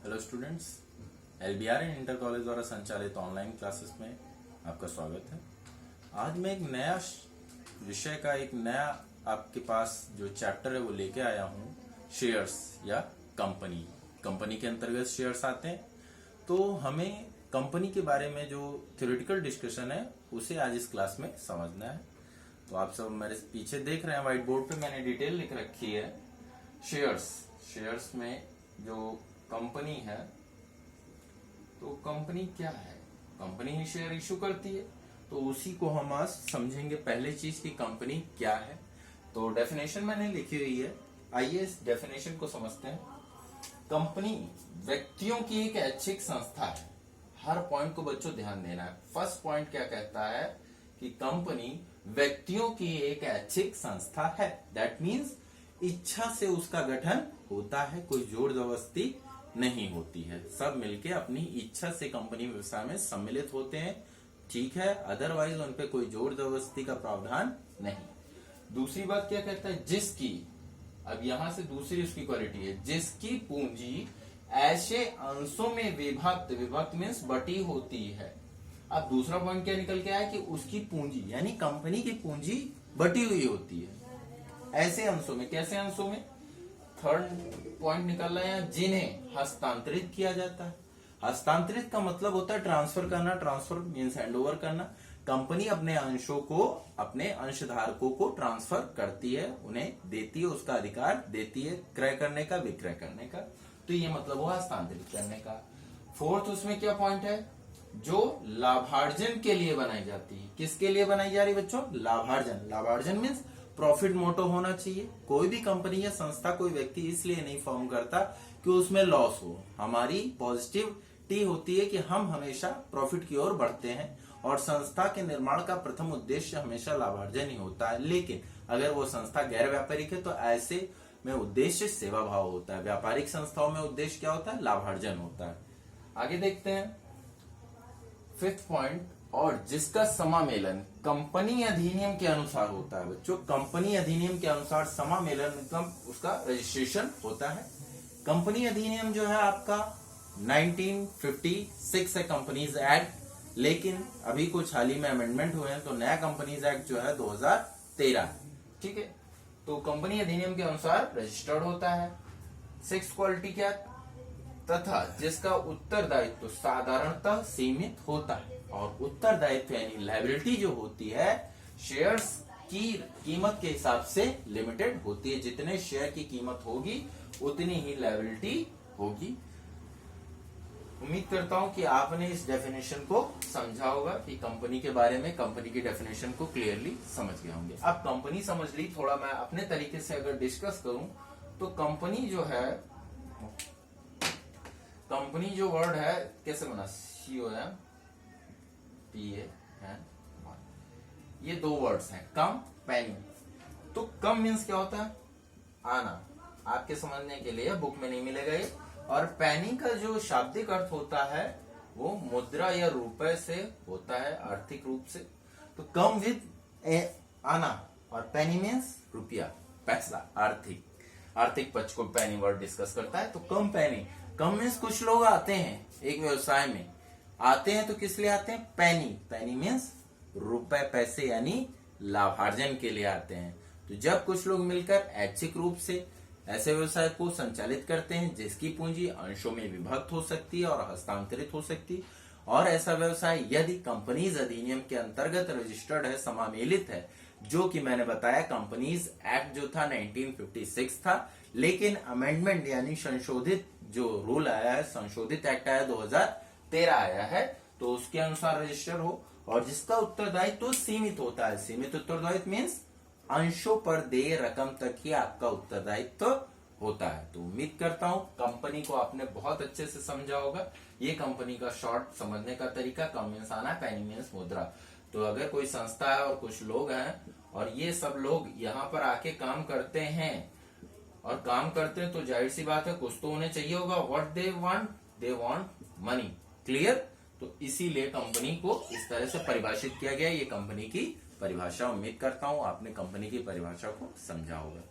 Hello students, LBR and inter college द्वारा संचालित online classes में आपका स्वागत है। आज मैं एक नया विषय का एक नया आपके पास जो चैप्टर है वो लेके आया हूँ। शेयर्स या कंपनी के अंतर्गत शेयर्स आते हैं, तो हमें कंपनी के बारे में जो थ्योरेटिकल डिस्कशन है उसे आज इस क्लास में समझना है। तो आप सब मेरे पीछे देख रहे हैं, व्हाइट बोर्ड पे मैंने डिटेल लिख रखी है। शेयर्स में जो कंपनी है, तो कंपनी क्या है? कंपनी ही शेयर इशू करती है, तो उसी को हम आज समझेंगे। पहले चीज की कंपनी क्या है, तो डेफिनेशन मैंने लिखी हुई है, आइए इस डेफिनेशन को समझते हैं। कंपनी व्यक्तियों की एक ऐच्छिक संस्था है। हर पॉइंट को बच्चों ध्यान देना है। फर्स्ट पॉइंट क्या कहता है कि कंपनी व्यक्तियों की एक ऐच्छिक संस्था है। दैट मीन्स इच्छा से उसका गठन होता है, कोई जोर जबरदस्ती नहीं होती है। सब मिलके अपनी इच्छा से कंपनी व्यवसाय में सम्मिलित होते हैं, ठीक है। अदरवाइज उन पे कोई जोर जबरदस्ती का प्रावधान नहीं। दूसरी बात क्या कहता है, जिसकी, अब यहां से दूसरी उसकी क्वालिटी है, जिसकी पूंजी ऐसे अंशों में विभक्त मीन्स बटी होती है। अब दूसरा पॉइंट क्या निकल के आया कि उसकी पूंजी यानी कंपनी की पूंजी बटी हुई होती है ऐसे अंशों में। कैसे अंशों में? थर्ड पॉइंट निकल रहा है, जिन्हें हस्तांतरित किया जाता है। हस्तांतरित का मतलब होता है ट्रांसफर करना। ट्रांसफर मीन्स हैंडओवर करना। कंपनी अपने अंशों को अपने अंशधारकों को ट्रांसफर करती है, उन्हें देती है, उसका अधिकार देती है क्रय करने का, विक्रय करने का। तो ये मतलब हुआ हस्तांतरित करने का। फोर्थ उसमें क्या पॉइंट है, जो लाभार्जन के लिए बनाई जाती है। किसके लिए बनाई जा रही है बच्चों? लाभार्जन। लाभार्जन मीन्स प्रॉफिट मोटो होना चाहिए। कोई भी कंपनी या संस्था, कोई व्यक्ति इसलिए नहीं फॉर्म करता कि उसमें लॉस हो। हमारी पॉजिटिविटी होती है कि हम हमेशा प्रॉफिट की ओर बढ़ते हैं, और संस्था के निर्माण का प्रथम उद्देश्य हमेशा लाभार्जन ही होता है। लेकिन अगर वो संस्था गैर व्यापारिक है तो ऐसे में उद्देश्य सेवा भाव होता है। व्यापारिक संस्थाओं में उद्देश्य क्या होता है? लाभार्जन होता है। आगे देखते हैं फिफ्थ पॉइंट, और जिसका समामेलन कंपनी अधिनियम के अनुसार होता है। बच्चों, कंपनी अधिनियम के अनुसार समामेलन उसका रजिस्ट्रेशन होता है। कंपनी अधिनियम जो है आपका 1956 है, कंपनीज एक्ट। लेकिन अभी कुछ हाल ही में अमेंडमेंट हुए हैं, तो नया कंपनीज एक्ट जो है 2013 है, ठीक है। तो कंपनी अधिनियम के अनुसार रजिस्टर्ड होता है। सिक्स क्वालिटी क्या? तथा जिसका उत्तरदायित्व साधारणतः सीमित होता है। और उत्तरदायित्व यानी लायबिलिटी जो होती है, शेयर्स की कीमत के हिसाब से लिमिटेड होती है। जितने शेयर की कीमत होगी उतनी ही लायबिलिटी होगी। उम्मीद करता हूं कि आपने इस डेफिनेशन को समझा होगा कि कंपनी के बारे में, कंपनी की डेफिनेशन को क्लियरली समझ गए होंगे। अब कंपनी समझ ली, थोड़ा मैं अपने तरीके से अगर डिस्कस करूं तो कंपनी जो है, कंपनी जो वर्ड है कैसे बना, COM PA है, ये दो वर्ड्स हैं, कम पैनी। तो कम मीन्स क्या होता है? आना। आपके समझने के लिए बुक में नहीं मिलेगा ये। और पैनी का जो शाब्दिक अर्थ होता है वो मुद्रा या रुपए से होता है, आर्थिक रूप से। तो कम विद आना, और पैनी मीन्स रुपया, पैसा, आर्थिक पक्ष को पैनी वर्ड डिस्कस करता है। तो कम पैनी, कम मीन्स कुछ लोग आते हैं एक व्यवसाय में, आते हैं तो किस लिए आते हैं? पैनी मीन्स रुपए, पैसे, यानी लाभार्जन के लिए आते हैं। तो जब कुछ लोग मिलकर ऐच्छिक रूप से ऐसे व्यवसाय को संचालित करते हैं जिसकी पूंजी अंशों में विभक्त हो सकती है और हस्तांतरित हो सकती है, और ऐसा व्यवसाय यदि कंपनीज अधिनियम के अंतर्गत रजिस्टर्ड है, समामेलित है, जो कि मैंने बताया कंपनीज एक्ट जो था 1956 था, लेकिन अमेंडमेंट यानी संशोधित जो रूल आया है, संशोधित एक्ट आया 2013 आया है, तो उसके अनुसार रजिस्टर हो, और जिसका उत्तरदायित्व सीमित होता है। सीमित उत्तरदायित्व मीन्स अंशों पर देय रकम तक ही आपका उत्तरदायित्व होता है। तो उम्मीद करता हूं कंपनी को आपने बहुत अच्छे से समझा होगा। ये कंपनी का शॉर्ट समझने का तरीका, कम मीन्स आना, पैनी मीन्स मुद्रा। तो अगर कोई संस्था है और कुछ लोग हैं, और ये सब लोग यहाँ पर आके काम करते हैं, और काम करते हैं तो जाहिर सी बात है कुछ तो उन्हें चाहिए होगा। What they want money. Clear? तो इसीलिए कंपनी को इस तरह से परिभाषित किया गया। ये कंपनी की परिभाषा। उम्मीद करता हूं आपने कंपनी की परिभाषा को समझा होगा।